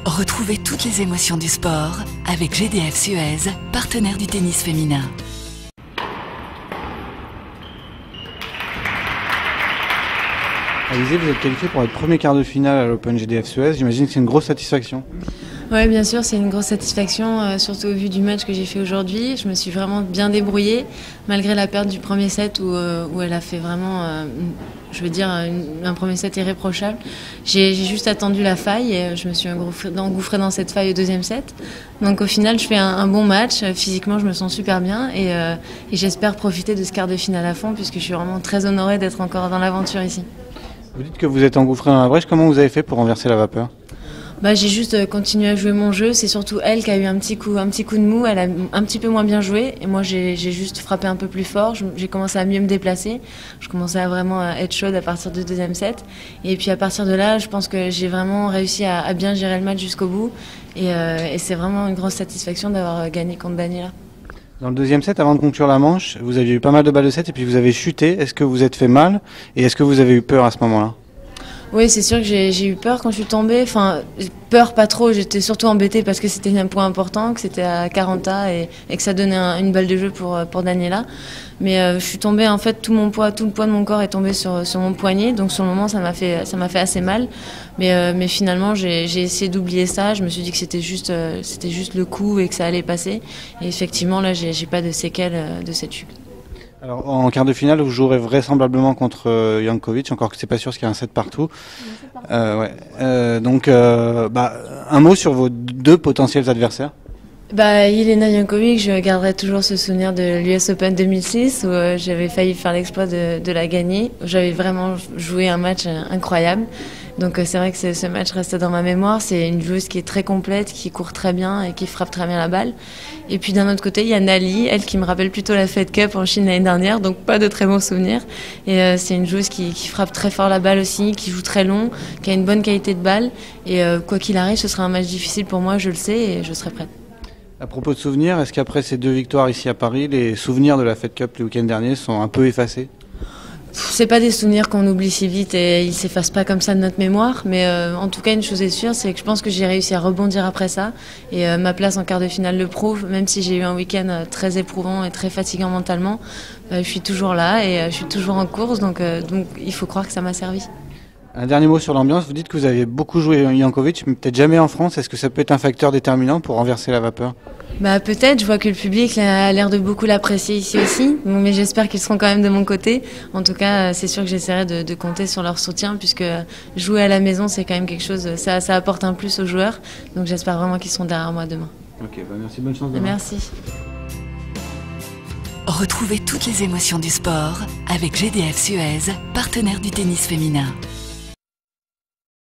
Retrouvez toutes les émotions du sport avec GDF Suez, partenaire du tennis féminin. Alizée, vous êtes qualifiée pour votre premier quart de finale à l'Open GDF Suez. J'imagine que c'est une grosse satisfaction. Oui, bien sûr, c'est une grosse satisfaction, surtout au vu du match que j'ai fait aujourd'hui. Je me suis vraiment bien débrouillée, malgré la perte du premier set où elle a fait vraiment, un premier set irréprochable. J'ai juste attendu la faille et je me suis engouffrée dans cette faille au deuxième set. Donc au final, je fais un bon match. Physiquement, je me sens super bien et j'espère profiter de ce quart de finale à fond puisque je suis vraiment très honorée d'être encore dans l'aventure ici. Vous dites que vous êtes engouffrée dans la brèche. Comment vous avez fait pour renverser la vapeur ? J'ai juste continué à jouer mon jeu. C'est surtout elle qui a eu un petit coup de mou. Elle a un petit peu moins bien joué. Et moi, j'ai juste frappé un peu plus fort. J'ai commencé à mieux me déplacer. Je commençais à vraiment être chaude à partir du deuxième set. Et puis à partir de là, je pense que j'ai vraiment réussi à bien gérer le match jusqu'au bout. Et c'est vraiment une grosse satisfaction d'avoir gagné contre Daniela. Dans le deuxième set, avant de conclure la manche, vous aviez eu pas mal de balles de set et puis vous avez chuté. Est-ce que vous êtes fait mal et est-ce que vous avez eu peur à ce moment-là ? Oui, c'est sûr que j'ai eu peur quand je suis tombée. Enfin, peur pas trop, j'étais surtout embêtée parce que c'était un point important, que c'était à 40 et que ça donnait une balle de jeu pour Daniela. Mais je suis tombée, en fait, tout le poids de mon corps est tombé sur mon poignet. Donc sur le moment, ça m'a fait assez mal. Mais finalement, j'ai essayé d'oublier ça. Je me suis dit que c'était juste le coup et que ça allait passer. Et effectivement, là, j'ai pas de séquelles de cette chute. Alors en quart de finale, vous jouerez vraisemblablement contre Jankovic, encore que c'est pas sûr parce qu'il y a un set partout. Donc un mot sur vos deux potentiels adversaires. Jelena Jankovic, je garderai toujours ce souvenir de l'US Open 2006 où j'avais failli faire l'exploit de la gagner. J'avais vraiment joué un match incroyable. Donc c'est vrai que ce match reste dans ma mémoire. C'est une joueuse qui est très complète, qui court très bien et qui frappe très bien la balle. Et puis d'un autre côté, il y a Nali, elle qui me rappelle plutôt la Fed Cup en Chine l'année dernière, donc pas de très bons souvenirs. Et c'est une joueuse qui frappe très fort la balle aussi, qui joue très long, qui a une bonne qualité de balle. Et quoi qu'il arrive, ce sera un match difficile pour moi, je le sais, et je serai prête. À propos de souvenirs, est-ce qu'après ces deux victoires ici à Paris, les souvenirs de la Fed Cup le week-end dernier sont un peu effacés ? C'est pas des souvenirs qu'on oublie si vite et ils s'effacent pas comme ça de notre mémoire, mais en tout cas une chose est sûre, c'est que je pense que j'ai réussi à rebondir après ça et ma place en quart de finale le prouve, même si j'ai eu un week-end très éprouvant et très fatigant mentalement, je suis toujours là et je suis toujours en course, donc il faut croire que ça m'a servi. Un dernier mot sur l'ambiance, vous dites que vous avez beaucoup joué Jankovic, mais peut-être jamais en France, est-ce que ça peut être un facteur déterminant pour renverser la vapeur ? Peut-être, je vois que le public a l'air de beaucoup l'apprécier ici aussi, mais j'espère qu'ils seront quand même de mon côté. En tout cas, c'est sûr que j'essaierai de compter sur leur soutien puisque jouer à la maison, c'est quand même quelque chose, ça apporte un plus aux joueurs. Donc j'espère vraiment qu'ils seront derrière moi demain. Ok, merci, bonne chance demain. Merci. Retrouvez toutes les émotions du sport avec GDF Suez, partenaire du tennis féminin.